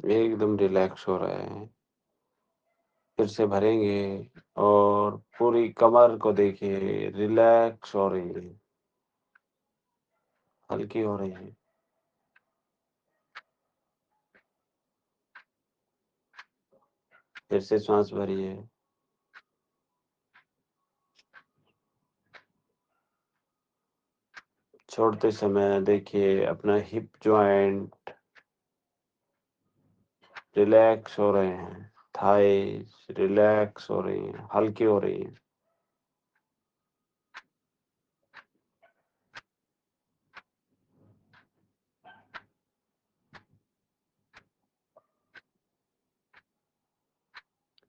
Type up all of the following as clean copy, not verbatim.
एकदम रिलैक्स हो रहे हैं। फिर से भरेंगे और पूरी कमर को देखिए रिलैक्स हो रही है, हल्की हो रही है। फिर से साँस भरिए। छोड़ते समय देखिए अपना हिप जॉइंट रिलैक्स हो रहे हैं, थाइज़ रिलैक्स हो रही हैं, हल्की हो रही हैं।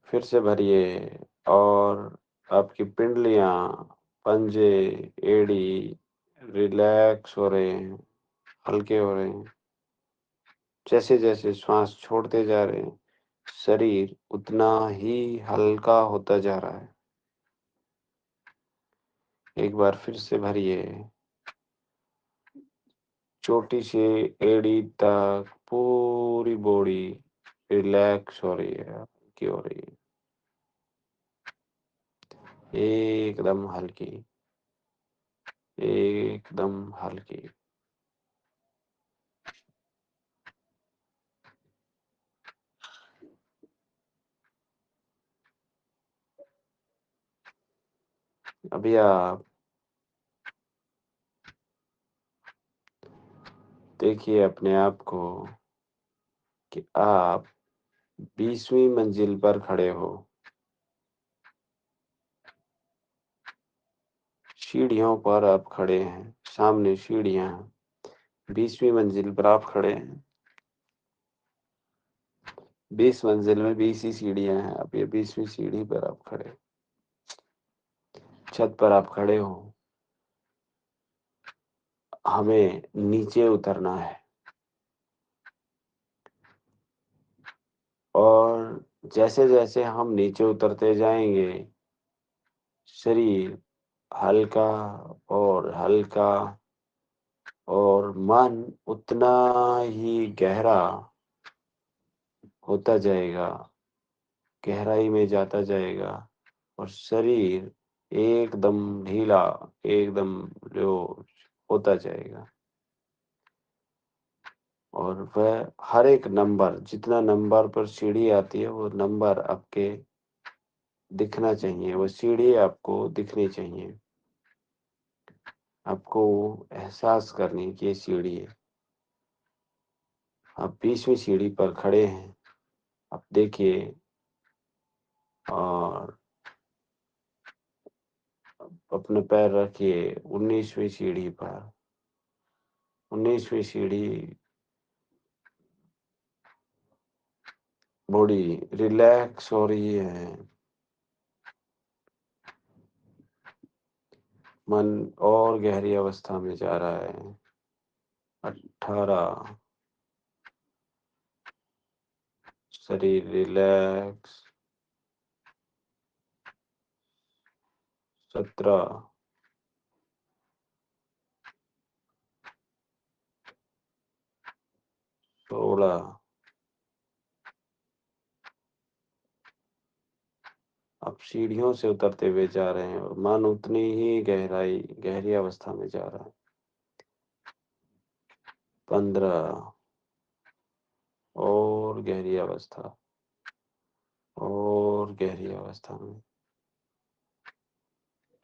फिर से भरिए और आपकी पिंडलियाँ, पंजे, एड़ी रिलैक्स हो रहे हैं, हल्के हो रहे हैं। जैसे-जैसे श्वास छोड़ते जा रहे हैं, शरीर उतना ही हल्का होता जा रहा है। एक बार फिर से भरिए, चोटी से एड़ी तक पूरी बॉडी रिलैक्स हो रही है, हल्की हो रही है, एकदम हल्की, एकदम हल्की। अभी आप देखिए अपने आप को कि आप 20वीं मंजिल पर खड़े हो। सीढ़ियों पर आप खड़े हैं, सामने सीढ़ियाँ हैं। 20वीं मंजिल पर आप खड़े हैं। 20 मंजिल में 20 ही सीढ़ियाँ हैं, अब ये 20वीं सीढ़ी पर आप खड़े हैं। छत पर आप खड़े हो, हमें नीचे उतरना है और जैसे-जैसे हम नीचे उतरते जाएँगे, शरीर हल्का और हल्का और मन उतना ही गहरा होता जाएगा, गहराई में जाता जाएगा और शरीर एकदम ढीला, एकदम जो होता जाएगा और वह हर एक नंबर जितना नंबर पर सीढ़ी आती है, वो नंबर आपके दिखना चाहिए, वो सीढ़ी आपको दिखनी चाहिए। आपको एहसास करनी कि ये सीढ़ी है। आप 20वीं सीढ़ी पर खड़े हैं। आप देखिए और अपने पैर रखिए 19वीं सीढ़ी पर। 19वीं सीढ़ी बॉडी रिलैक्स हो रही है। मन और गहरी अवस्था में जा रहा है। 18 शरीर रिलैक्स। 17 16 आप सीढ़ियों से उतरते हुए जा रहे हैं और मन उतनी ही गहरी अवस्था में जा रहा है। 15 और गहरी अवस्था और गहरी अवस्था में।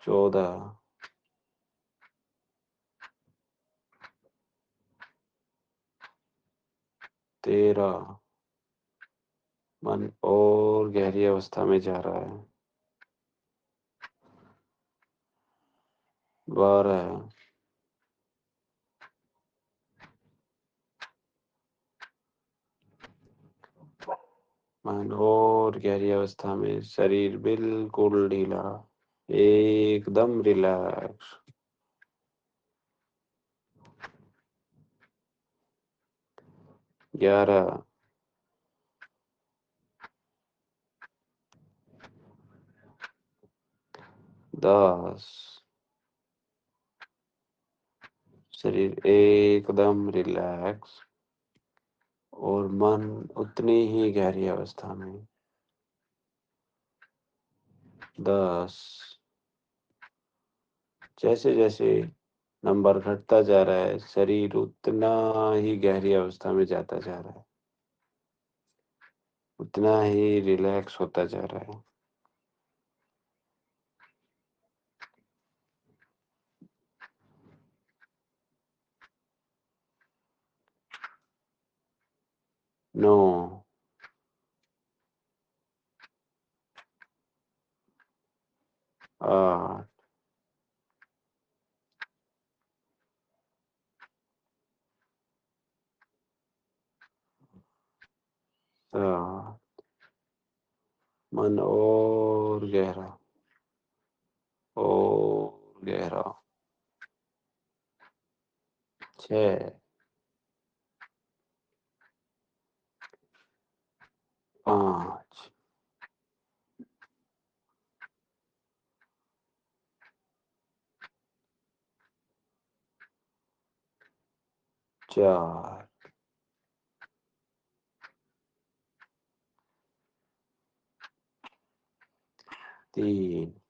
14 13 मन और गहरी अवस्था में जा रहा है। 12 मन और गहरी अवस्था में, शरीर बिल्कुल ढीला, एकदम रिलैक्स। 11 10 शरीर एकदम रिलैक्स। और मन उतनी ही गहरी अवस्था में। 10। जैसे-जैसे नंबर घटता जा रहा है, शरीर उतना ही गहरी अवस्था में जाता जा रहा है, उतना ही रिलैक्स होता जा रहा है। 9। 8। 7। मन और गहरा, और गहरा। 6। 5। 4। 3।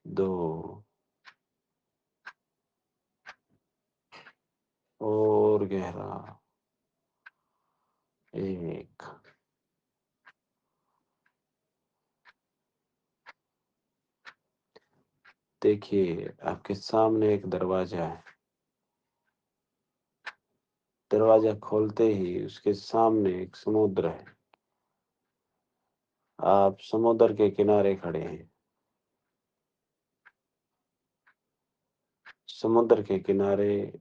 2। और गहरा। 1। देखिए, आपके सामने एक दरवाज़ा है। दरवाज़ा खोलते ही उसके सामने एक समुद्र है। आप समुद्र के किनारे खड़े हैं। समुद्र के किनारे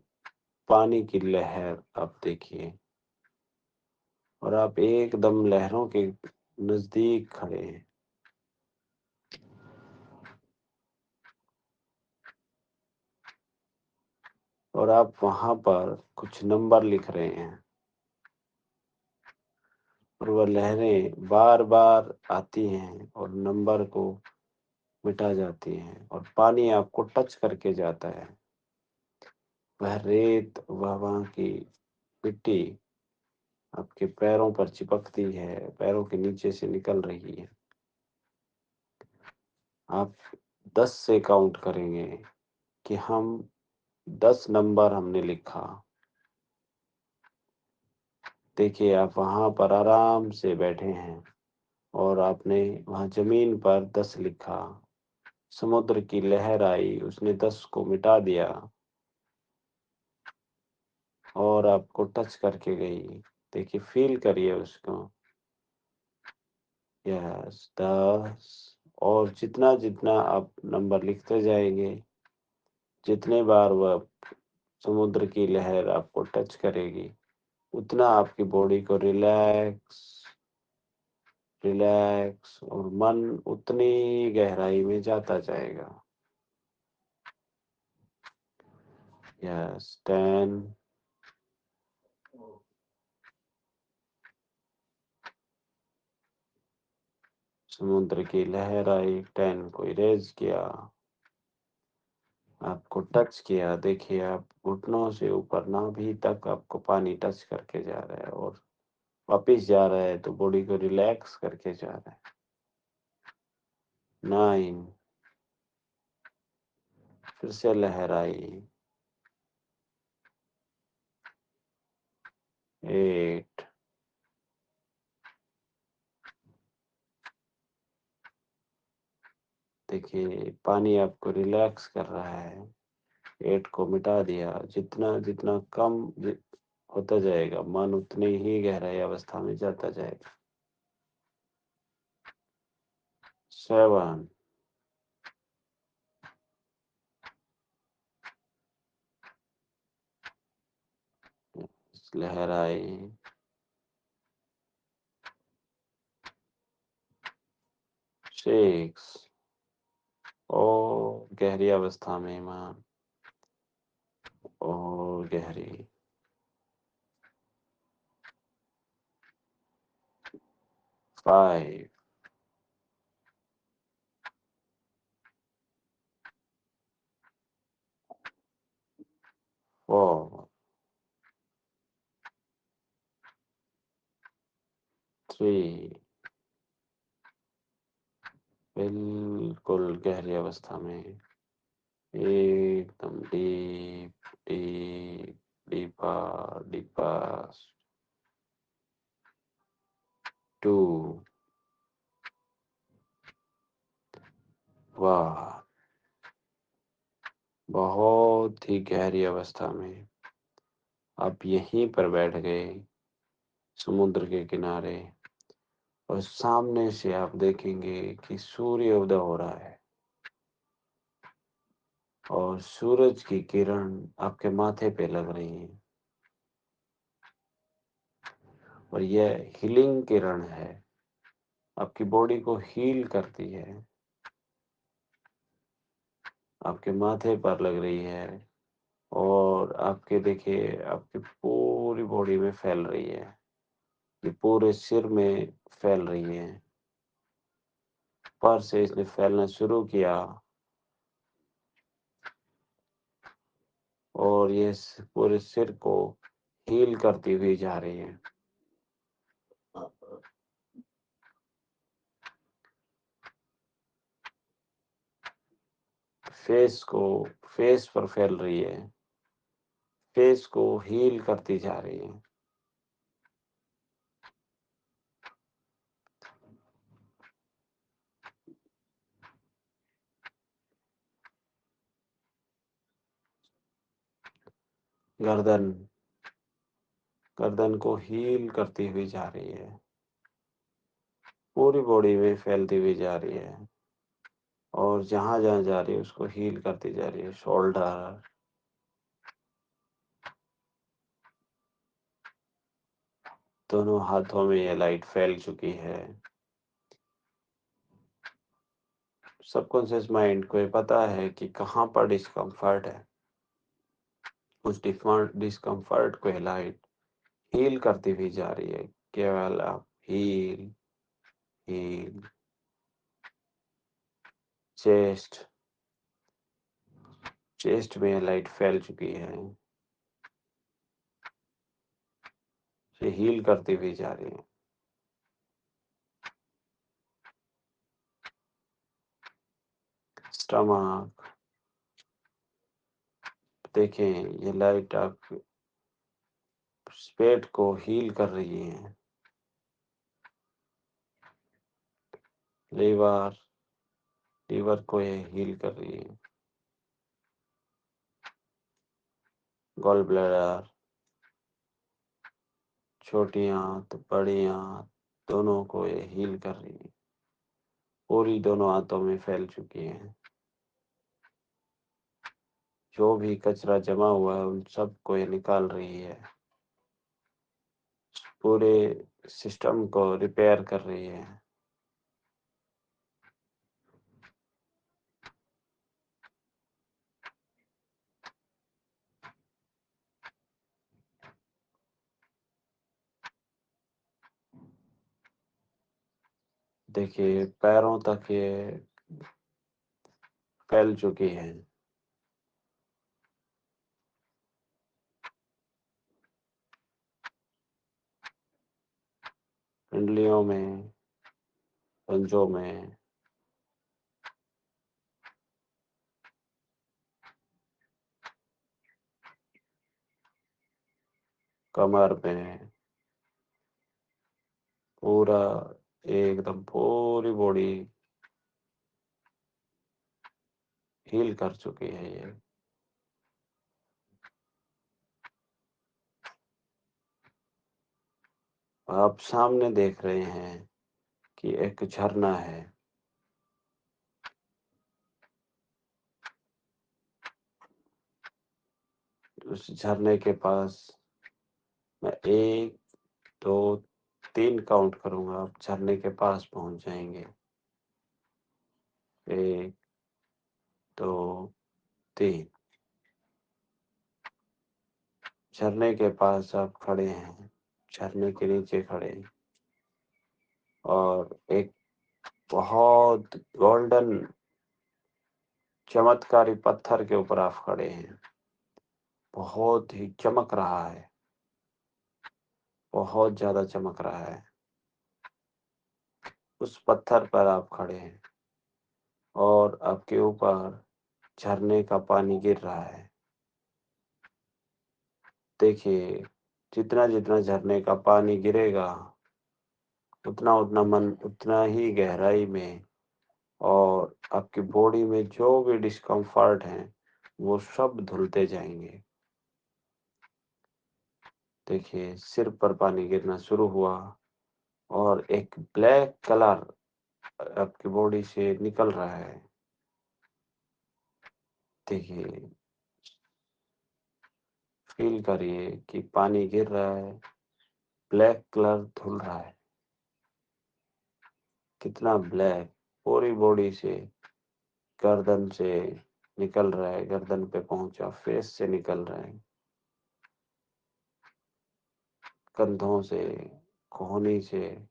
पानी की लहर आप देखिए, और आप एकदम लहरों के नज़दीक खड़े हैं। और आप वहाँ पर कुछ नंबर लिख रहे हैं, और वह लहरें बार-बार आती हैं और नंबर को मिटा जाती हैं, और पानी आपको टच करके जाता है। वह रेत, वह वहाँ की मिट्टी आपके पैरों पर चिपकती है, पैरों के नीचे से निकल रही है। आप 10 से काउंट करेंगे कि हम 10 नंबर हमने लिखा। देखिए, आप वहाँ पर आराम से बैठे हैं, और आपने वहाँ ज़मीन पर 10 लिखा। समुद्र की लहर आई, उसने 10 को मिटा दिया और आपको टच करके गई। देखिए, फ़ील करिए उसको। यस, 10। और जितना-जितना आप नंबर लिखते जाएँगे, जितने बार वह समुद्र की लहर आपको टच करेगी, उतना आपकी बॉडी को रिलैक्स, रिलैक्स, और मन उतनी गहराई में जाता जाएगा। यस, 10। समुद्र की लहर आई, 10 को इरेज़ किया, आपको टच किया। देखिए, आप घुटनों से ऊपर नाभि तक आपको पानी टच करके जा रहा है, और वापिस जा रहा है तो बॉडी को रिलैक्स करके जा रहा है। 9। फिर से लहर आई। 8। देखिए, पानी आपको रिलैक्स कर रहा है। 8 को मिटा दिया। जितना-जितना कम होता जाएगा, मन उतनी ही गहराई अवस्था में जाता जाएगा। 7। लहर आई। 6। और गहरी अवस्था में मन, और गहरी। 5। अवस्था में, एकदम डीप, डीप, डीपर, डीपेस्ट टू। वाह! बहुत ही गहरी अवस्था में आप यहीं पर बैठ गए, समुद्र के किनारे, और सामने से आप देखेंगे कि सूर्य उदय हो रहा है और सूरज की किरण आपके माथे पे लग रही है, और यह हीलिंग किरण है, आपकी बॉडी को हील करती है, आपके माथे पर लग रही है और आपके देखिए आपकी पूरी बॉडी में फैल रही है, ये पूरे सिर में फैल रही है। ऊपर से इसने फैलना शुरू किया और ये पूरे सिर को हील करती हुई जा रही है। फेस को फेस पर फैल रही है, फेस को हील करती जा रही है। गर्दन गर्दन को हील करती हुई जा रही है, पूरी बॉडी में फैलती हुई जा रही है और जहाँ-जहाँ जा रही है उसको हील करती जा रही है। शोल्डर, दोनों हाथों में ये लाइट फैल चुकी है। सबकॉन्शियस माइंड को ये पता है कि कहाँ पर डिस्कम्फर्ट है। उस डिस्कम्फर्ट को ये लाइट हील करती हुई जा रही है। केवल आप हील, हील, चेस्ट चेस्ट में ये लाइट फैल चुकी है। ये हील करती हुई जा रही है। स्टमक, देखें ये लाइट आप पेट को हील कर रही है। लीवर लीवर को ये हील कर रही है। गॉल ब्लैडर, छोटी आंत, बड़ी आंत, दोनों को ये हील कर रही है। पूरी दोनों आंतों में फैल चुकी है। जो भी कचरा जमा हुआ है उन सबको ये निकाल रही है। पूरे सिस्टम को रिपेयर कर रही है। देखिए पैरों तक ये फैल चुकी है। पिंडलियों में, पंजों में, कमर में, पूरा एकदम पूरी बॉडी हील कर चुकी है ये। आप सामने देख रहे हैं कि एक झरना है। उस झरने के पास मैं 1, 2, 3 काउंट करूँगा, आप झरने के पास पहुँच जाएँगे। 1, 2, 3। झरने के पास आप खड़े हैं, झरने के नीचे खड़े हैं और एक बहुत गोल्डन चमत्कारी पत्थर के ऊपर आप खड़े हैं। बहुत ही चमक रहा है, बहुत ज़्यादा चमक रहा है। उस पत्थर पर आप खड़े हैं और आपके ऊपर झरने का पानी गिर रहा है। देखिए, जितना-जितना झरने का पानी गिरेगा, उतना-उतना मन उतना ही गहराई में और आपकी बॉडी में जो भी डिस्कम्फर्ट हैं, वो सब धुलते जाएँगे। देखिए, सिर पर पानी गिरना शुरू हुआ और एक ब्लैक कलर आपकी बॉडी से निकल रहा है। देखिए, फ़ील करिए कि पानी गिर रहा है, ब्लैक कलर धुल रहा है। कितना ब्लैक पूरी बॉडी से, गर्दन से निकल रहा है, गर्दन पे पहुँचा, फेस से निकल रहा है, कंधों से, कोहनी से,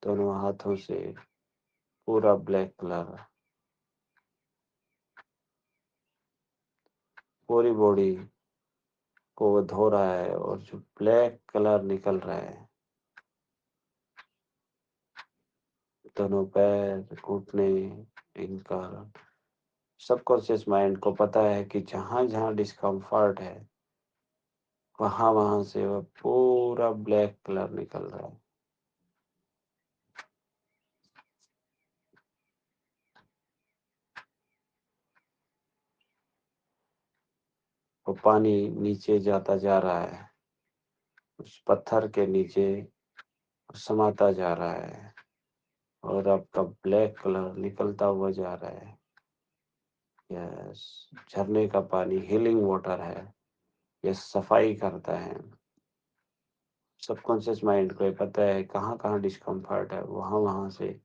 दोनों हाथों से पूरा ब्लैक कलर, पूरी बॉडी को वो धो रहा है और जो ब्लैक कलर निकल रहा है, दोनों पैर, घुटने, इनका सबकॉन्शियस माइंड को पता है कि जहाँ-जहाँ डिस्कम्फर्ट है, वहाँ-वहाँ से वो पूरा ब्लैक कलर निकल रहा है। वो पानी नीचे जाता जा रहा है, उस पत्थर के नीचे समाता जा रहा है और आपका ब्लैक कलर निकलता हुआ जा रहा है। यस, झरने का पानी हीलिंग वाटर है, ये सफाई करता है। सबकॉन्शियस माइंड को ये पता है कहाँ-कहाँ डिस्कम्फर्ट है, वहाँ-वहाँ से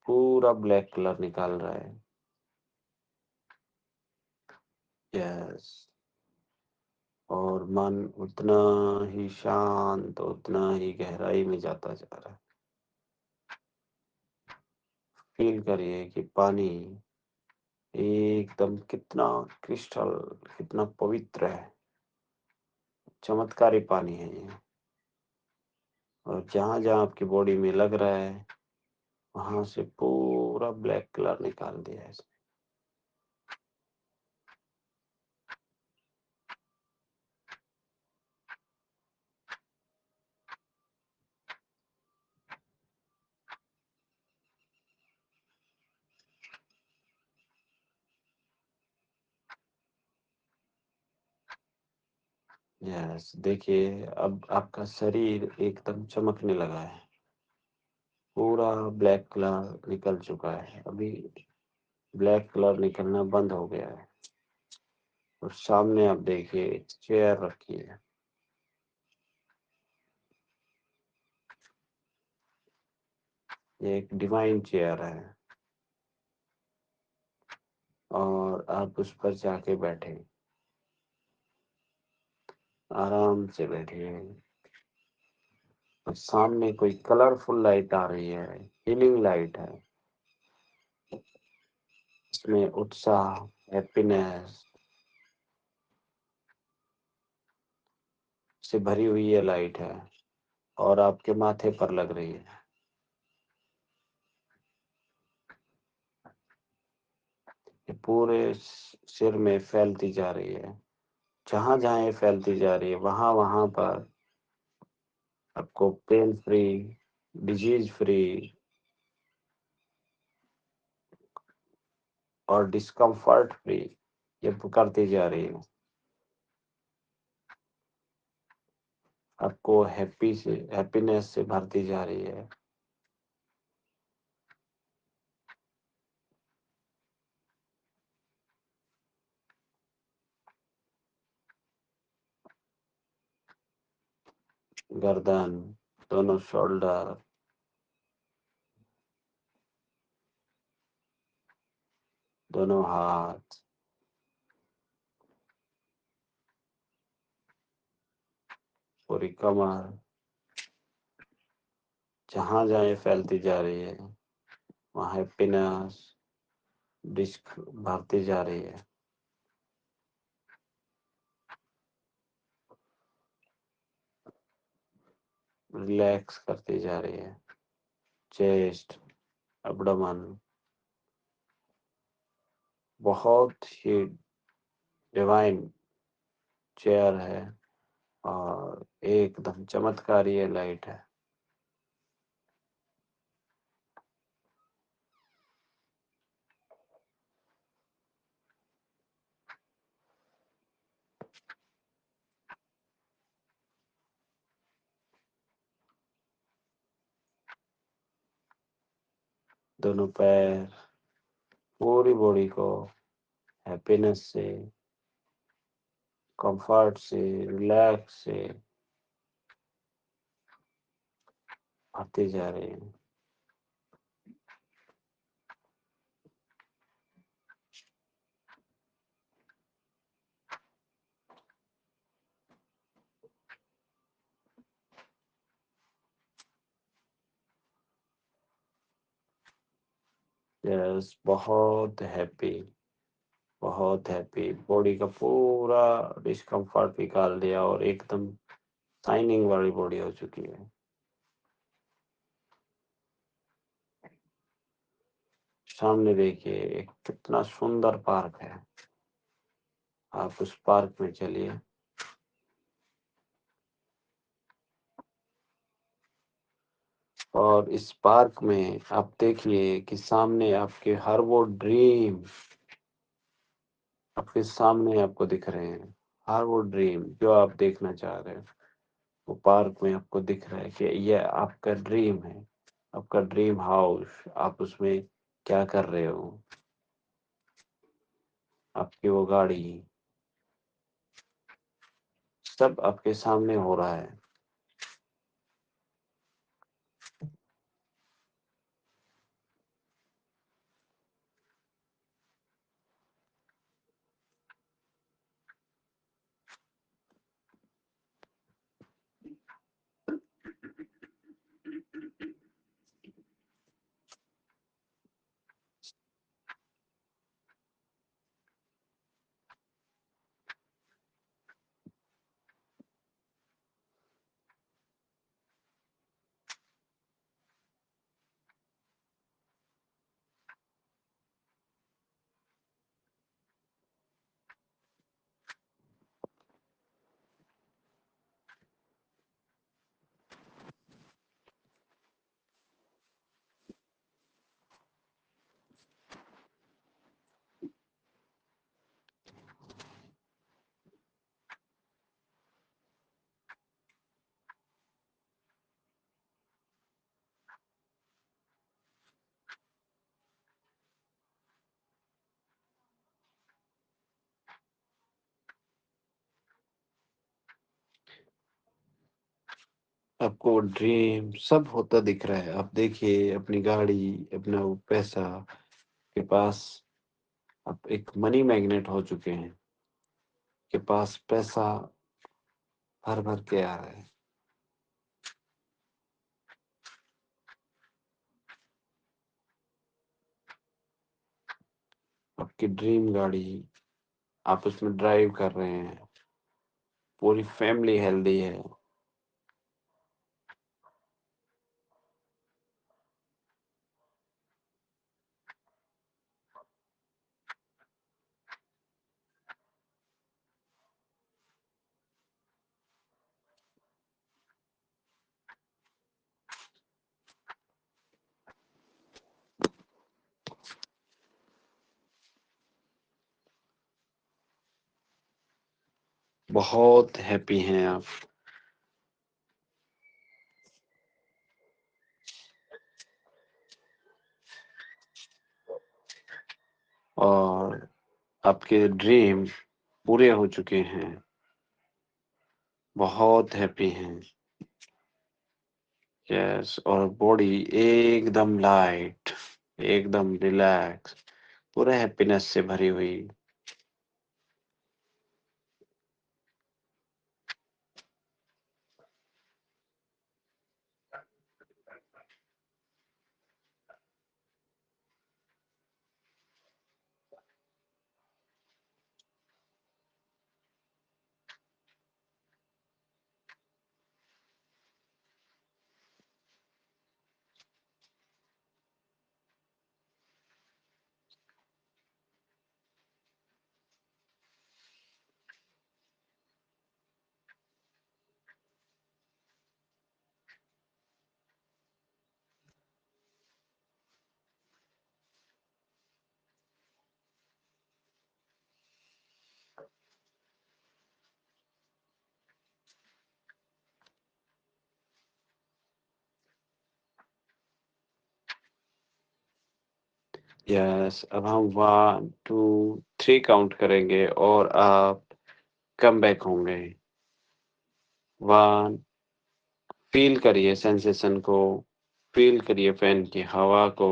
पूरा ब्लैक कलर निकाल रहा है। यस, और मन उतना ही शांत, उतना ही गहराई में जाता जा रहा है। फ़ील करिए कि पानी एकदम कितना क्रिस्टल, कितना पवित्र है, चमत्कारी पानी है ये। और जहाँ-जहाँ आपकी बॉडी में लग रहा है, वहाँ से पूरा ब्लैक कलर निकाल दिया है इसने। यस, देखिए अब आपका शरीर एकदम चमकने लगा है। पूरा ब्लैक कलर निकल चुका है। अभी ब्लैक कलर निकलना बंद हो गया है। और सामने आप देखिए एक चेयर रखी है। ये एक डिवाइन चेयर है और आप उस पर जाके बैठे, आराम से बैठिए और सामने कोई कलरफुल लाइट आ रही है, हीलिंग लाइट है। इसमें उत्साह, हैप्पीनेस से भरी हुई ये लाइट है और आपके माथे पर लग रही है। ये पूरे सिर में फैलती जा रही है। जहाँ-जहाँ ये फैलती जा रही है, वहाँ-वहाँ पर आपको पेन फ्री, डिजीज़ फ्री और डिस्कम्फर्ट फ्री ये करती जा रही है। आपको हैप्पीनेस से भरती जा रही है। गर्दन, दोनों शोल्डर, दोनों हाथ, पूरी कमर, जहाँ-जहाँ ये फैलती जा रही है, वहाँ हैप्पीनेस, डिस्क भरती जा रही है। रिलैक्स करती जा रही है। चेस्ट, एब्डोमेन, बहुत ही डिवाइन चेयर है और एकदम चमत्कारी ये लाइट है। दोनों पैर, पूरी बॉडी को हैप्पीनेस से, कंफर्ट से, रिलैक्स से आते जा रहे हैं। यस, बहुत हैप्पी, बॉडी का पूरा डिस्कम्फर्ट निकाल दिया और एकदम शाइनिंग वाली बॉडी हो चुकी है। सामने देखिए एक कितना सुंदर पार्क है। आप उस पार्क में चलिए। और इस पार्क में आप देखिए कि सामने आपके हर वो ड्रीम आपके सामने आपको दिख रहे हैं। हर वो ड्रीम जो आप देखना चाह रहे हैं, वो पार्क में आपको दिख रहा है कि ये आपका ड्रीम है। आपका ड्रीम हाउस, आप उसमें क्या कर रहे हो, आपकी वो गाड़ी, सब आपके सामने हो रहा है। आपको ड्रीम सब होता दिख रहा है। आप देखिए अपनी गाड़ी, अपना वो पैसा के पास, आप एक मनी मैग्नेट हो चुके हैं, के पास पैसा भर भर के आ रहा है। आपकी ड्रीम गाड़ी, आप उसमें ड्राइव कर रहे हैं, पूरी फैमिली हेल्दी है। बहुत हैप्पी हैं आप। और आपके ड्रीम पूरे हो चुके हैं। बहुत हैप्पी हैं। यस, और बॉडी एकदम लाइट, एकदम रिलैक्स, पूरे हैप्पीनेस से भरी हुई। यस, अब हम 1, 2, 3 काउंट करेंगे और आप कम बैक होंगे। 1 फ़ील करिए सेंसेशन को, फ़ील करिए फ़ैन की हवा को।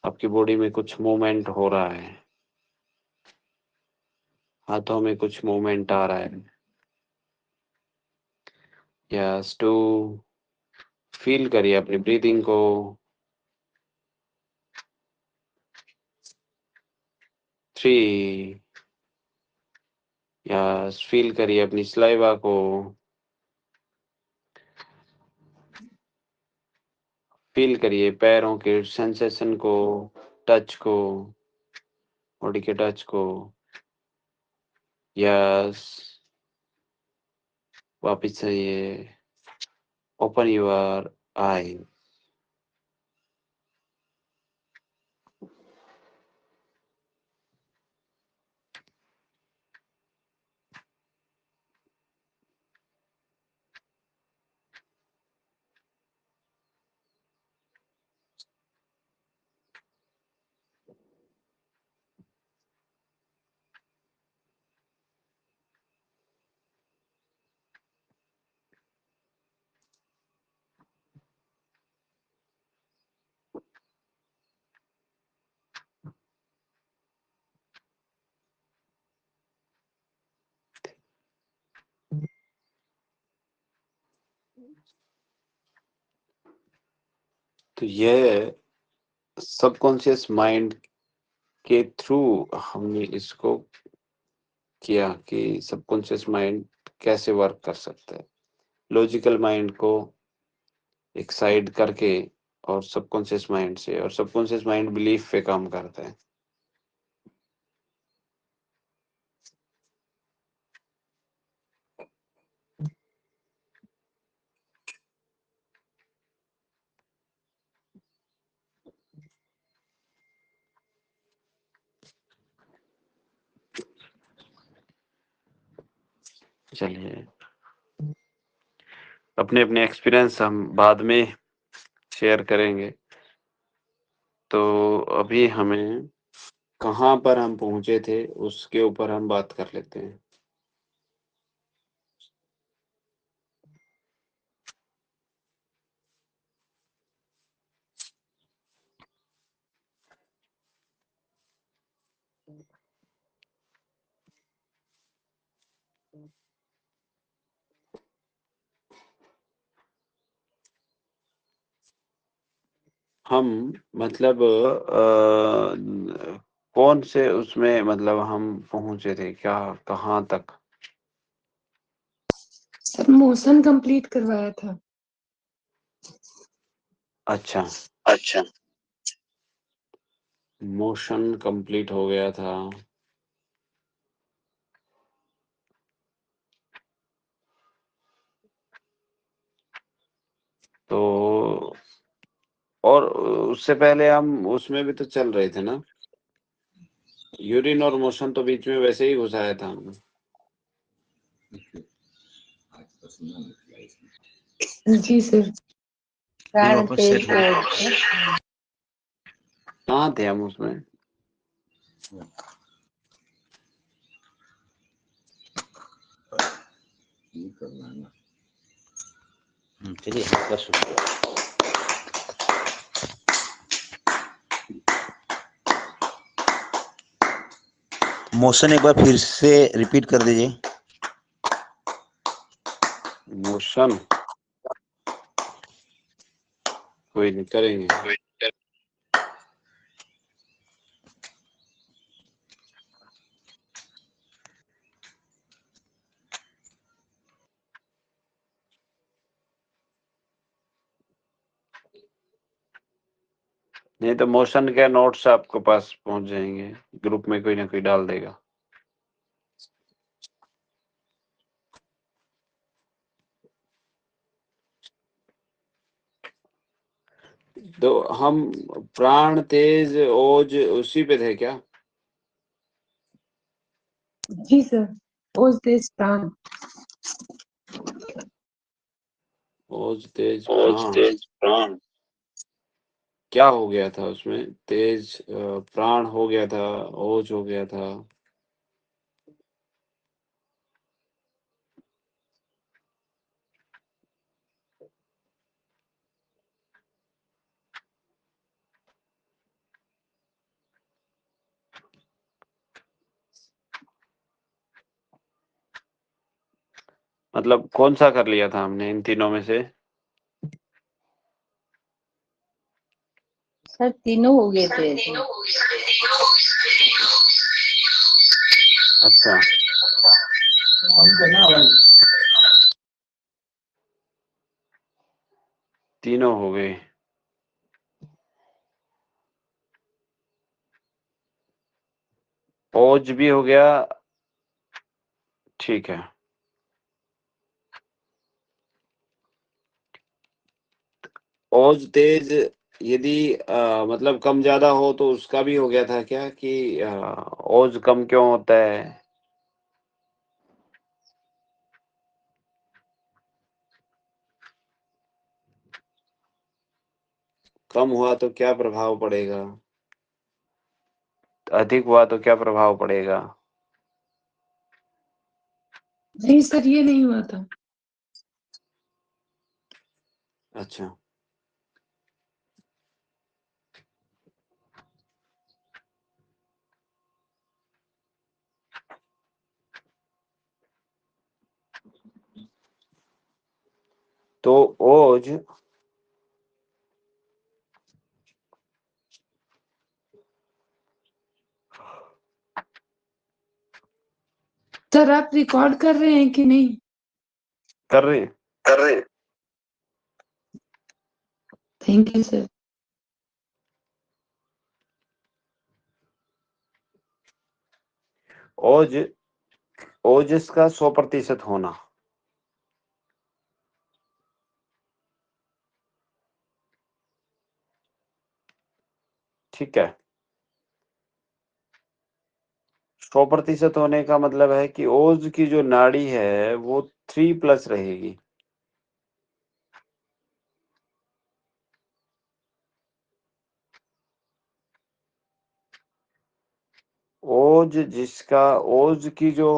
आपकी बॉडी में कुछ मूवमेंट हो रहा है। हाथों में कुछ मूवमेंट आ रहा है। यस, 2 फ़ील करिए अपनी ब्रीथिंग को। 3 यस, फ़ील करिए अपनी सलाइवा को। फ़ील करिए पैरों के सेंसेशन को, टच को, बॉडी के टच को। यस, वापिस आइए। ओपन योर आई। तो ये सबकॉन्शियस माइंड के थ्रू हमने इसको किया कि सबकॉन्शियस माइंड कैसे वर्क कर सकता है। लॉजिकल माइंड को एक साइड करके और सबकॉन्शियस माइंड से, और सबकॉन्शियस माइंड बिलीफ पे काम करता है। चलिए, अपने-अपने एक्सपीरियंस हम बाद में शेयर करेंगे। तो अभी हमें कहाँ पर हम पहुँचे थे, उसके ऊपर हम बात कर लेते हैं। हम मतलब कौन से उसमें मतलब हम पहुँचे थे, क्या कहाँ तक? सर मोशन कंप्लीट करवाया था। अच्छा, अच्छा। मोशन कंप्लीट हो गया था। तो और उससे पहले हम उसमें भी तो चल रहे थे ना? यूरिन और मोशन तो बीच में वैसे ही घुसाया था हमने। जी सर। ये प्राण वापस तेज सेट हो ओज। कहाँ थे हम उसमें? चलिए हाथ का शुरू। मोशन एक बार फिर से रिपीट कर दीजिए। मोशन कोई नहीं, करेंगे। नहीं तो मोशन के नोट्स आपके पास पहुँच जाएँगे, ग्रुप में कोई ना कोई डाल देगा। तो हम प्राण, तेज, ओज उसी पे थे क्या? जी सर। ओज तेज प्राण। ओज, तेज, ओज प्राण। तेज प्राण। क्या हो गया था उसमें? तेज प्राण हो गया था, ओज हो गया था। मतलब कौन सा कर लिया था हमने इन तीनों में से? सर तीनों हो गए थे ऐसे। अच्छा, तीनों हो गए। ओज भी हो गया, ठीक है। ओज तेज यदि मतलब कम ज्यादा हो तो उसका भी हो गया था क्या कि ओज कम क्यों होता है? कम हुआ तो क्या प्रभाव पड़ेगा? अधिक हुआ तो क्या प्रभाव पड़ेगा? नहीं सर, ये नहीं हुआ था। अच्छा, तो ओज सर आप रिकॉर्ड कर रहे हैं कि नहीं? कर रहे हैं। कर रहे हैं। Thank you sir. ओज ओजस का 100% होना, ठीक है। 100% होने का मतलब है कि ओज की जो नाड़ी है वो 3+ रहेगी। ओज की जो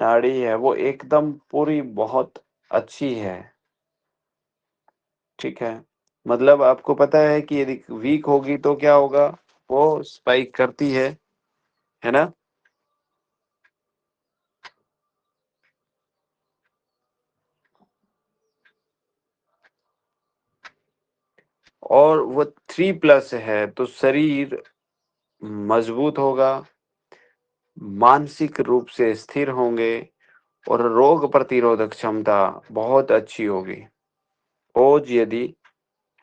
नाड़ी है वो एकदम पूरी बहुत अच्छी है, ठीक है। मतलब आपको पता है कि यदि वीक होगी तो क्या होगा? वो स्पाइक करती है ना? और वो 3+ है तो शरीर मजबूत होगा, मानसिक रूप से स्थिर होंगे और रोग प्रतिरोधक क्षमता बहुत अच्छी होगी। ओज यदि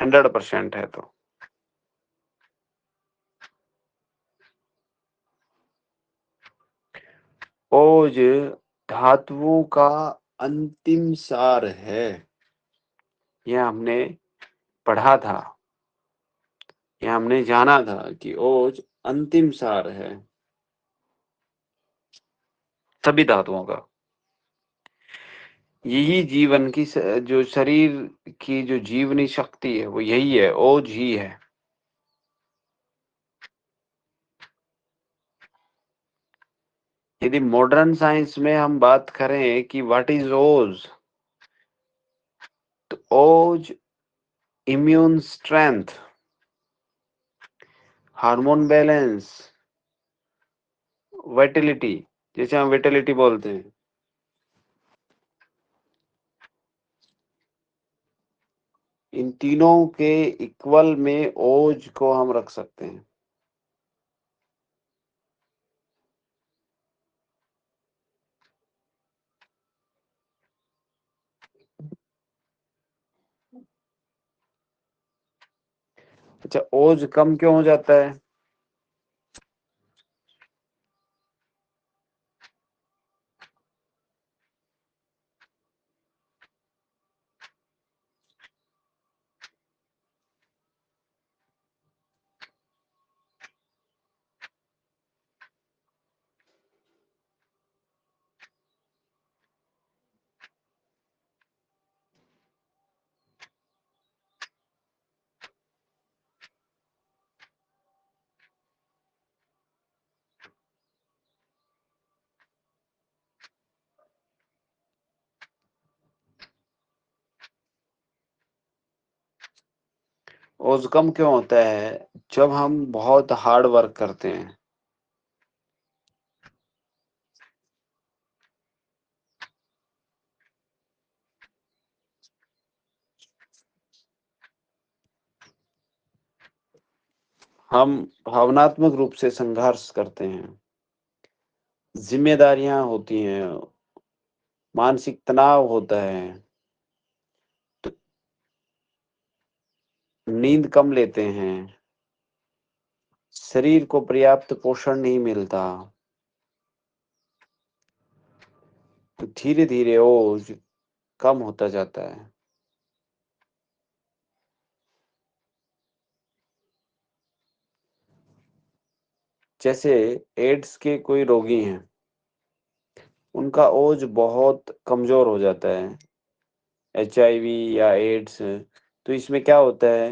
100% है तो। ओज धातुओं का अंतिम सार है, यह हमने पढ़ा था, यह हमने जाना था कि ओज अंतिम सार है सभी धातुओं का। यही जीवन की जो शरीर की जो जीवनी शक्ति है वो यही है, ओज ही है। यदि मॉडर्न साइंस में हम बात करें कि व्हाट इज ओज, तो ओज immune strength, hormone balance, Vitality, जैसे हम विटेलिटी बोलते हैं, इन तीनों के इक्वल में ओज को हम रख सकते हैं। अच्छा, ओज कम क्यों हो जाता है? ओज कम क्यों होता है? जब हम बहुत हार्ड वर्क करते हैं। हम भावनात्मक रूप से संघर्ष करते हैं, जिम्मेदारियां होती हैं, मानसिक तनाव होता है, तो नींद कम लेते हैं, शरीर को पर्याप्त पोषण नहीं मिलता, तो धीरे-धीरे ओज कम होता जाता है। जैसे एड्स के कोई रोगी हैं, उनका ओज बहुत कमज़ोर हो जाता है, एचआईवी या एड्स, तो इसमें क्या होता है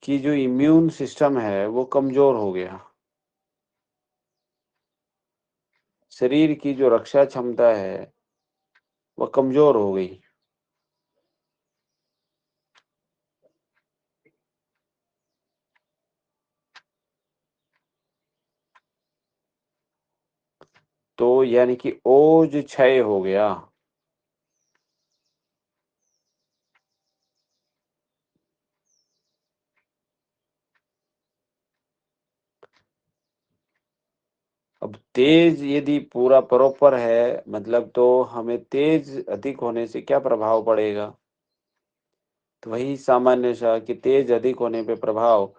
कि जो इम्यून सिस्टम है, वो कमज़ोर हो गया। शरीर की जो रक्षा क्षमता है, वह कमज़ोर हो गई। तो यानी कि ओज क्षय हो गया। अब तेज यदि पूरा प्रॉपर है, मतलब तो हमें तेज अधिक होने से क्या प्रभाव पड़ेगा? तो वही सामान्य सा कि तेज अधिक होने पे प्रभाव,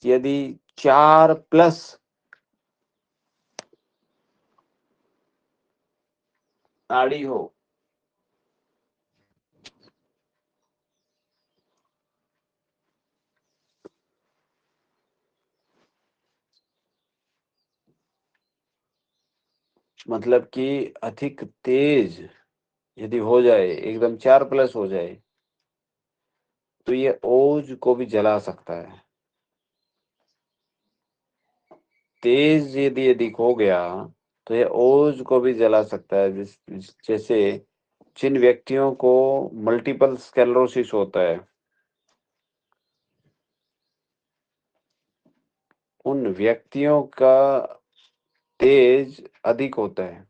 यदि 4 प्लस नाड़ी हो, मतलब कि अधिक तेज यदि हो जाए, एकदम 4 प्लस हो जाए, तो ये ओज को भी जला सकता है। तेज यदि अधिक हो गया, तो ये ओज को भी जला सकता है। जैसे जिन व्यक्तियों को मल्टीपल स्क्लेरोसिस होता है, उन व्यक्तियों का तेज अधिक होता है।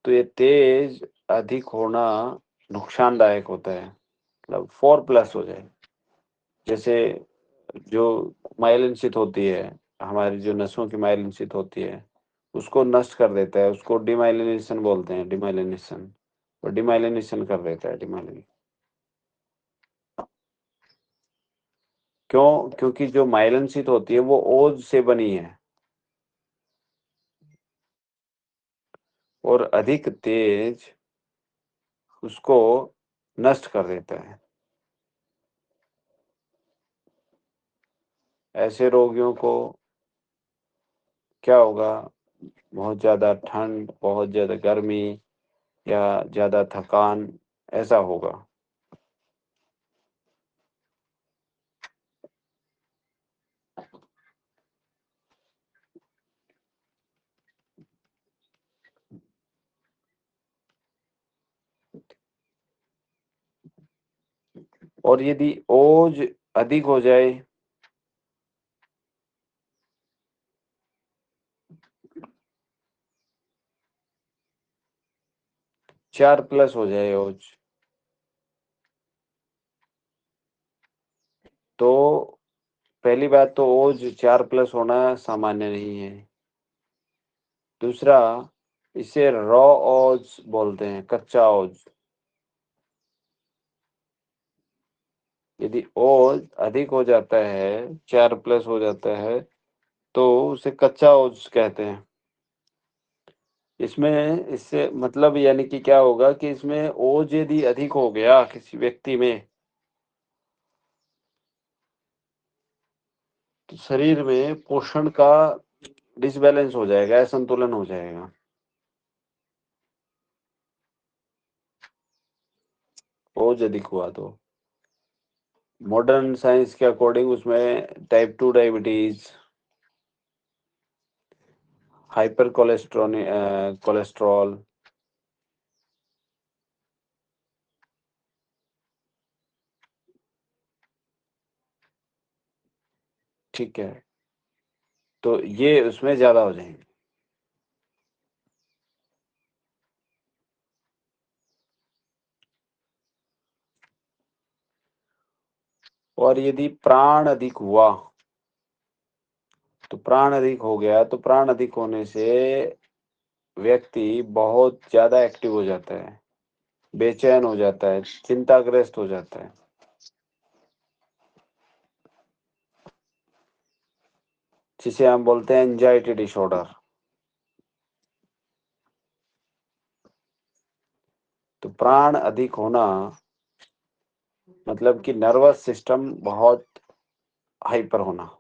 तो ये तेज अधिक होना नुकसानदायक होता है, मतलब 4 प्लस हो जाए। जैसे जो माइलिन शीथ होती है, हमारी जो नसों की माइलिन शीथ होती है, उसको नष्ट कर देता है, उसको डिमाइलिनेशन बोलते हैं, डिमाइलिनेशन। और डिमाइलिनेशन कर देता है, डिमाइलिन। क्यों? क्योंकि जो माइलिन शीथ होती है वो ओज से बनी है, और अधिक तेज उसको नष्ट कर देता है। ऐसे रोगियों को क्या होगा? बहुत ज़्यादा ठंड, बहुत ज़्यादा गर्मी या ज़्यादा थकान, ऐसा होगा। और यदि ओज अधिक हो जाए, 4 प्लस हो जाए ओज, तो पहली बात तो ओज 4 प्लस होना सामान्य नहीं है। दूसरा, इसे रॉ ओज बोलते हैं, कच्चा ओज। यदि ओज अधिक हो जाता है, 4 प्लस हो जाता है, तो उसे कच्चा ओज कहते हैं। इसमें इससे मतलब यानी कि क्या होगा कि इसमें ओज यदि अधिक हो गया किसी व्यक्ति में, तो शरीर में पोषण का डिसबैलेंस हो जाएगा, असंतुलन हो जाएगा। ओज अधिक हुआ तो मॉडर्न साइंस के अकॉर्डिंग उसमें टाइप 2 डायबिटीज, हाइपर कोलेस्ट्रॉल, ठीक है, तो ये उसमें ज्यादा हो जाएंगे। और यदि प्राण अधिक हुआ, तो प्राण अधिक हो गया, तो प्राण अधिक होने से व्यक्ति बहुत ज्यादा एक्टिव हो जाता है, बेचैन हो जाता है, चिंताग्रस्त हो जाता है, जिसे हम बोलते हैं एंजाइटी डिसऑर्डर। तो प्राण अधिक होना मतलब कि नर्वस सिस्टम बहुत हाइपर होना।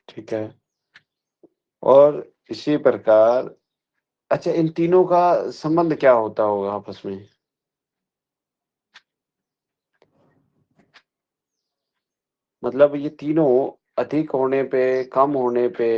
ठीक है, और इसी प्रकार, अच्छा, इन तीनों का संबंध क्या होता होगा आपस में? मतलब ये तीनों अधिक होने पे, कम होने पे,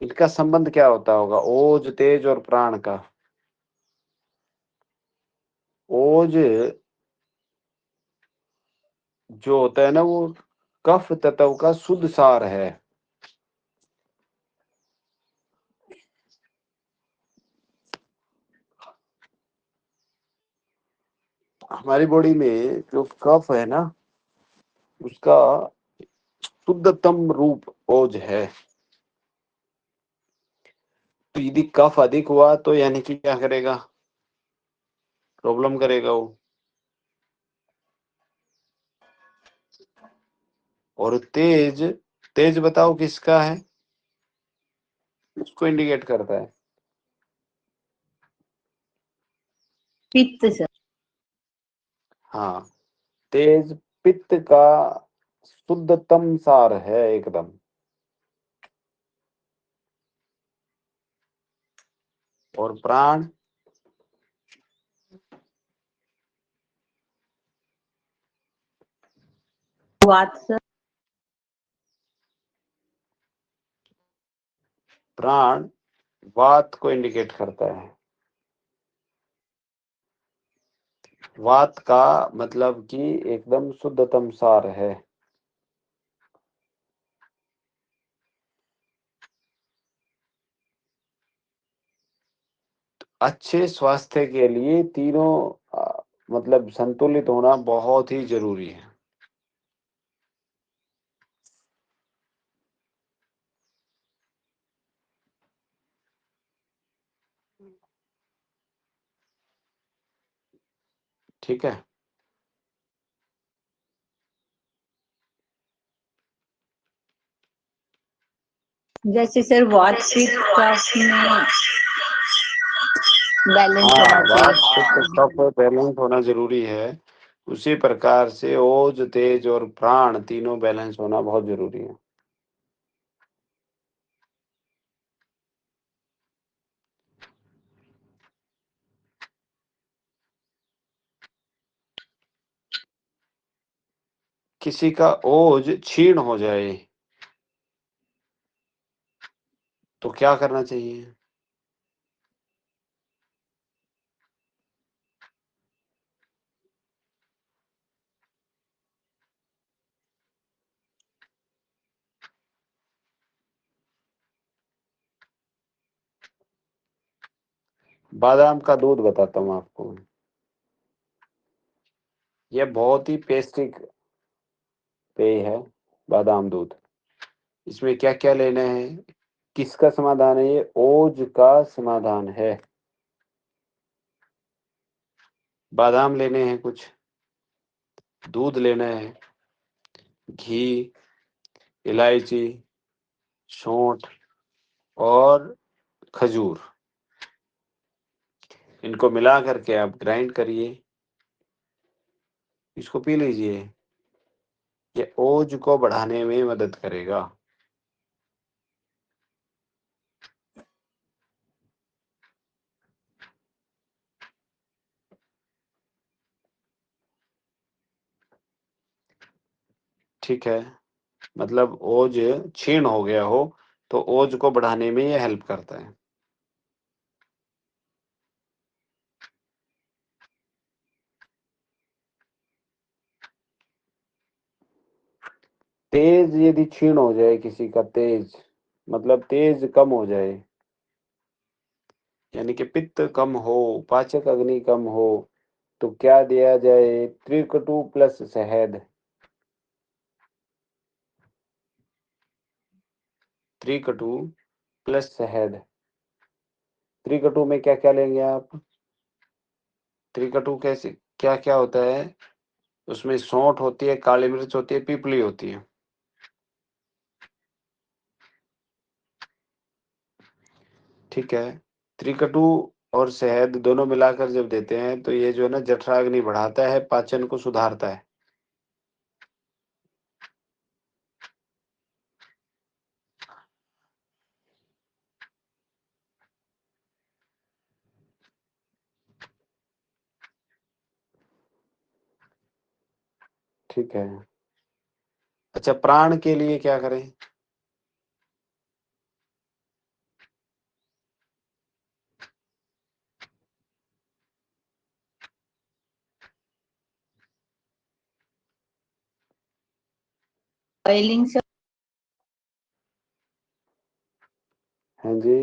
इनका संबंध क्या होता होगा, ओज, तेज और प्राण का? ओज जो होता है ना, वो कफ तत्व का शुद्ध सार है। हमारी बॉडी में जो कफ है ना, उसका शुद्धतम रूप ओज है। तो यदि कफ अधिक हुआ तो यानी कि क्या करेगा, प्रॉब्लम करेगा वो। और तेज, तेज बताओ किसका है, उसको इंडिकेट करता है। पित्त सर। हाँ, तेज पित्त का शुद्धतम सार है एकदम। और प्राण, वात सर। प्राण वात को इंडिकेट करता है। वात का मतलब कि एकदम शुद्धतम सार है। अच्छे स्वास्थ्य के लिए तीनों मतलब संतुलित होना बहुत ही जरूरी है। ठीक है, जैसे सर वात पित्त कफ में बैलेंस हाँ, होना वात पित्त चाहिए। कफ बैलेंस होना जरूरी है। उसी प्रकार से ओज, तेज और प्राण तीनों बैलेंस होना बहुत जरूरी है। किसी का ओज क्षीण हो जाए तो क्या करना चाहिए? बादाम का दूध बताता हूँ आपको। यह बहुत ही पौष्टिक पेय है, बादाम दूध। इसमें क्या-क्या लेना है? किसका समाधान है ये? ओज का समाधान है। बादाम लेने हैं कुछ, दूध लेना है, घी, इलायची, सौंठ और खजूर। इनको मिला करके आप ग्राइंड करिए, इसको पी लीजिए। ये ओज को बढ़ाने में मदद करेगा। ठीक है, मतलब ओज क्षीण हो गया हो तो ओज को बढ़ाने में ये हेल्प करता है। तेज यदि क्षीण हो जाए किसी का, तेज मतलब तेज कम हो जाए, यानी कि पित्त कम हो, पाचक अग्नि कम हो, तो क्या दिया जाए? त्रिकटु प्लस शहद। त्रिकटु प्लस शहद। त्रिकटु में क्या-क्या लेंगे आप? त्रिकटु कैसे क्या-क्या होता है? उसमें सौंठ होती है, काली मिर्च होती है, पीपली होती है। ठीक है, त्रिकटु और शहद दोनों मिलाकर जब देते हैं तो ये जो है ना जठराग्नि बढ़ाता है, पाचन को सुधारता है। ठीक है। अच्छा, प्राण के लिए क्या करें? ऑयलिंग से हाँ जी।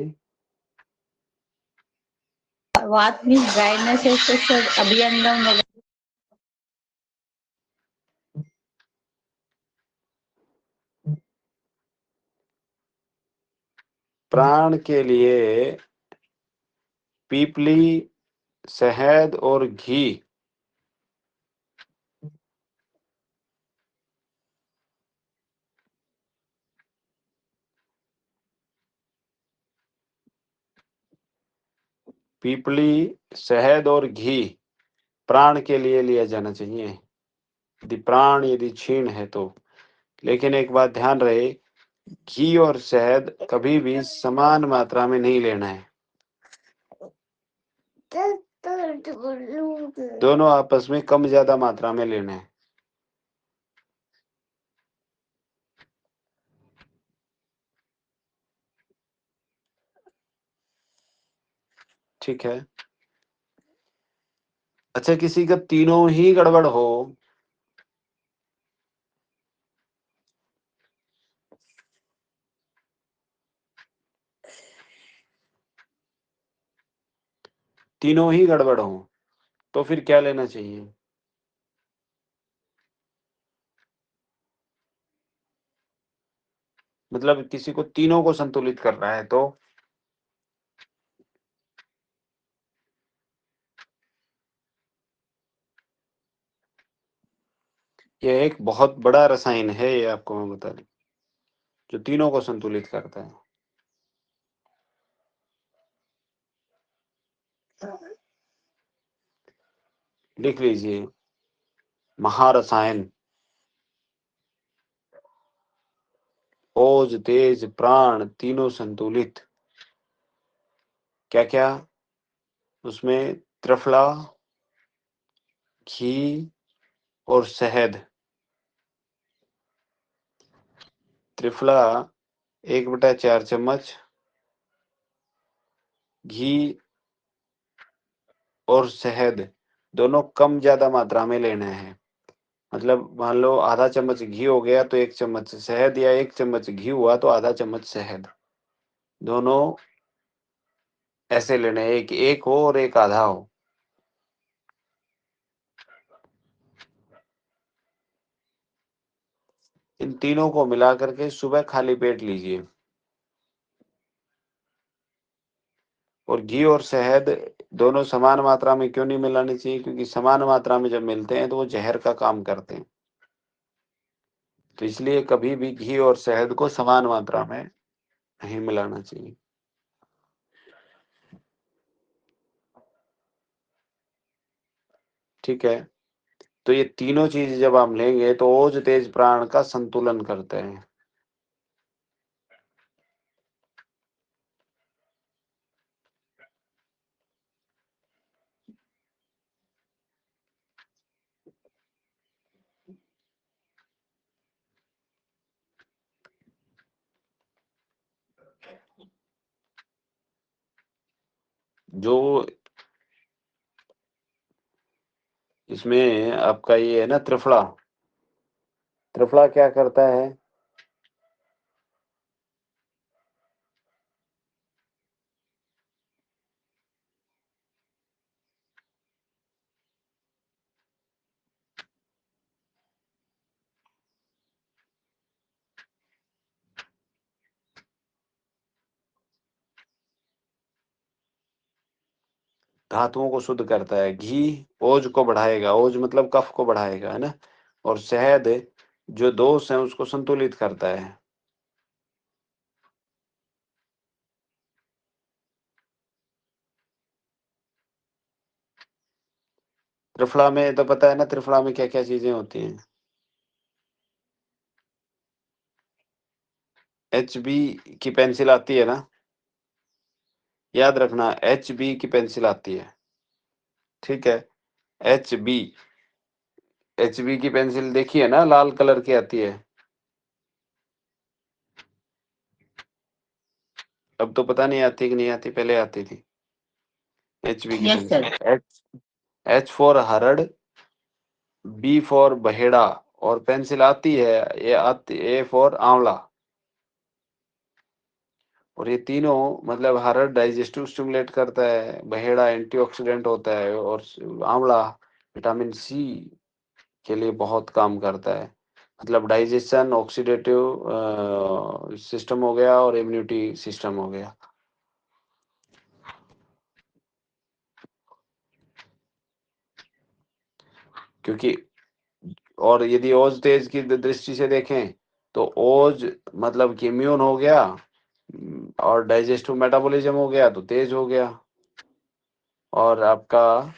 वात में ड्राइनेस है तो सर अभियंगम वगैरह प्राण के लिए पीपली, शहद और घी पीपली, शहद और घी प्राण के लिए लिया जाना चाहिए, यदि प्राण यदि क्षीण है तो। लेकिन एक बात ध्यान रहे, घी और शहद कभी भी समान मात्रा में नहीं लेना है। दोनों आपस में कम ज्यादा मात्रा में लेना है। ठीक है। अच्छा, किसी का तीनों ही गड़बड़ हो, तीनों ही गड़बड़ हो तो फिर क्या लेना चाहिए? मतलब किसी को तीनों को संतुलित करना है तो यह एक बहुत बड़ा रसायन है, ये आपको मैं बता दूं, जो तीनों को संतुलित करता है। लिख लीजिए, महारसायन। ओज, तेज, प्राण तीनों संतुलित। क्या क्या उसमें? त्रिफला, घी और शहद। त्रिफला 1/4 चम्मच घी और शहद दोनों कम ज्यादा मात्रा में लेना है। मतलब मान लो आधा चम्मच घी हो गया तो 1 चम्मच शहद, या 1 चम्मच घी हुआ तो आधा चम्मच शहद। दोनों ऐसे लेने हैं, एक एक हो और एक आधा हो। इन तीनों को मिला करके सुबह खाली पेट लीजिए। और घी और शहद दोनों समान मात्रा में क्यों नहीं मिलानी चाहिए? क्योंकि समान मात्रा में जब मिलते हैं तो वो जहर का काम करते हैं। तो इसलिए कभी भी घी और शहद को समान मात्रा में नहीं मिलाना चाहिए। ठीक है, तो ये तीनों चीज जब हम लेंगे तो ओज तेज प्राण का संतुलन करते हैं। जो इसमें आपका ये है ना त्रिफला, त्रिफला क्या करता है? धातुओं को शुद्ध करता है। घी ओज को बढ़ाएगा, ओज मतलब कफ को बढ़ाएगा, है ना। और शहद जो दोष है उसको संतुलित करता है। त्रिफला में तो पता है ना, त्रिफला में क्या क्या चीजें होती हैं। HB की पेंसिल आती है ना, याद रखना HB की पेंसिल आती है। ठीक है, HB HB की पेंसिल देखी है ना, लाल कलर की आती है। अब तो पता नहीं आती कि नहीं आती, पहले आती थी। HB की yes sir. Pencil, H for हरड़, B फॉर बहेड़ा, और पेंसिल आती है, ये आती A फॉर आंवला। और ये तीनों मतलब हरड़ डाइजेस्टिव स्टिमुलेट करता है, बहेड़ा एंटीऑक्सीडेंट होता है, और आंवला विटामिन सी के लिए बहुत काम करता है। मतलब डाइजेशन, ऑक्सीडेटिव सिस्टम हो गया और इम्यूनिटी सिस्टम हो गया। क्योंकि और यदि ओज तेज की दृष्टि से देखें तो ओज मतलब कि इम्यून हो गया, और डाइजेस्टिव मेटाबॉलिज्म हो गया तो तेज हो गया, और आपका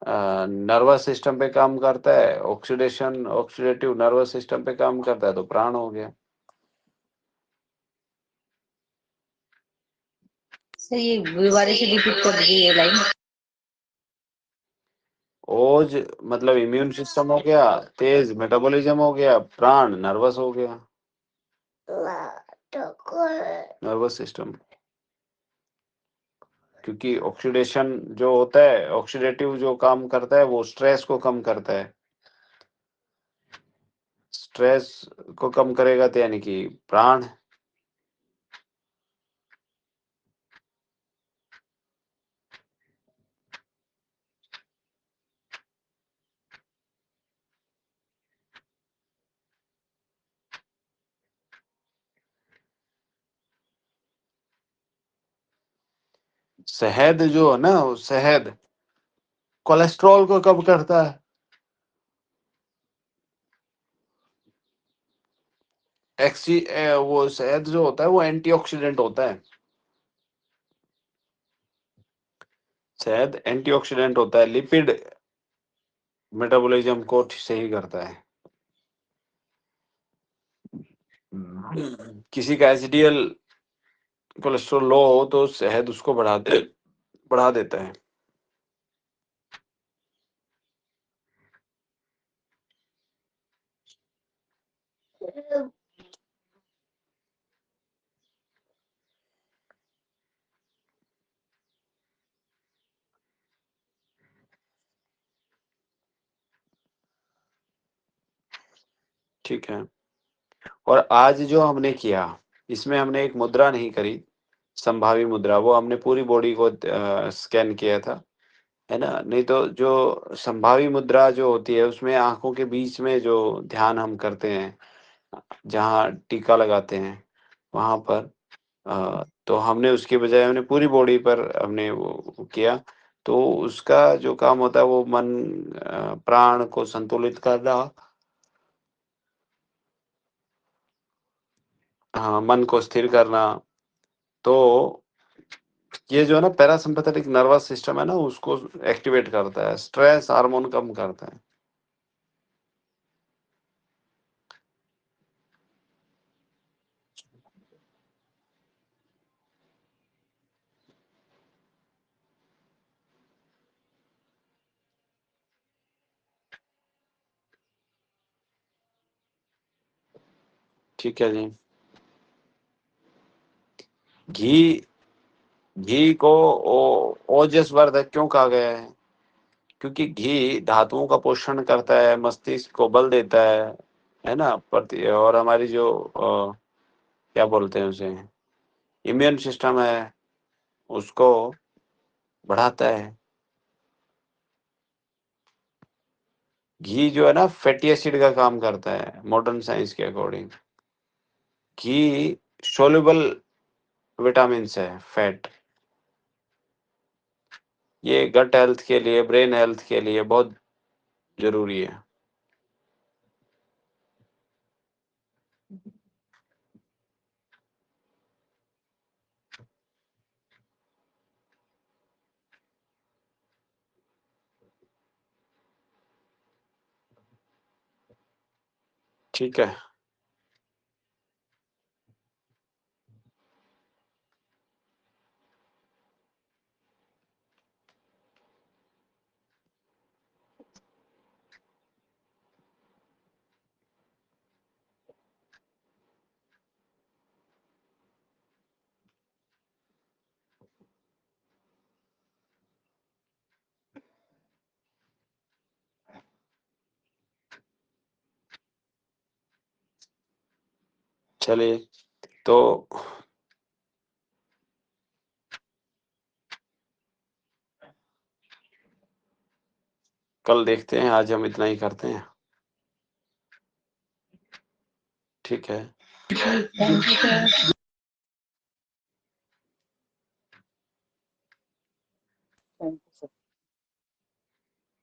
नर्वस सिस्टम पे काम करता है, ऑक्सीडेशन ऑक्सीडेटिव नर्वस सिस्टम पे काम करता है तो प्राण हो गया। सर ये दोबारा से रिपीट कर दीजिए ये लाइन। ओज मतलब इम्यून सिस्टम हो गया, तेज मेटाबॉलिज्म हो गया, प्राण नर्वस हो गया, नर्वस सिस्टम। क्योंकि ऑक्सीडेशन जो होता है, ऑक्सीडेटिव जो काम करता है वो स्ट्रेस को कम करता है। स्ट्रेस को कम करेगा तो यानी कि प्राण। शहद जो है ना, शहद कोलेस्ट्रॉल को कम करता है। वो शहद जो होता है वो एंटीऑक्सीडेंट होता है। शहद एंटीऑक्सीडेंट होता है, लिपिड मेटाबॉलिज्म को सही करता है। किसी का एचडीएल कोलेस्ट्रॉल लो हो तो शहद उसको बढ़ा देता है। ठीक है। और आज जो हमने किया, इसमें हमने एक मुद्रा नहीं करी, संभावी मुद्रा, वो हमने पूरी बॉडी को स्कैन किया था, है ना? नहीं तो जो संभावी मुद्रा जो होती है, उसमें आँखों के बीच में जो ध्यान हम करते हैं, जहाँ टीका लगाते हैं, वहाँ पर तो हमने उसके बजाय हमने पूरी बॉडी पर हमने वो किया। तो उसका जो काम होता है वो मन प्राण को संतुलित करना, हाँ, मन को स्थिर करना। तो ये जो है ना पैरासिम्पैथेटिक नर्वस सिस्टम है ना, उसको एक्टिवेट करता है, स्ट्रेस हार्मोन कम करता है। ठीक है जी। घी घी को ओजस्वर्धक क्यों कहा गया है? क्योंकि घी धातुओं का पोषण करता है, मस्तिष्क को बल देता है ना? प्रति और हमारी जो क्या बोलते हैं उसे, इम्यून सिस्टम है, उसको बढ़ाता है। घी जो है ना फैटी एसिड का काम करता है मॉडर्न साइंस के अकॉर्डिंग। घी सोल्यूबल विटामिन्स है, फैट। ये गट हेल्थ के लिए, ब्रेन हेल्थ के लिए बहुत ज़रूरी है। ठीक है। चलिए, तो कल देखते हैं, आज हम इतना ही करते हैं। ठीक है। Thank you sir.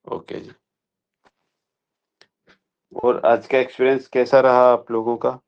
ओके जी। और आज का एक्सपीरियंस कैसा रहा आप लोगों का?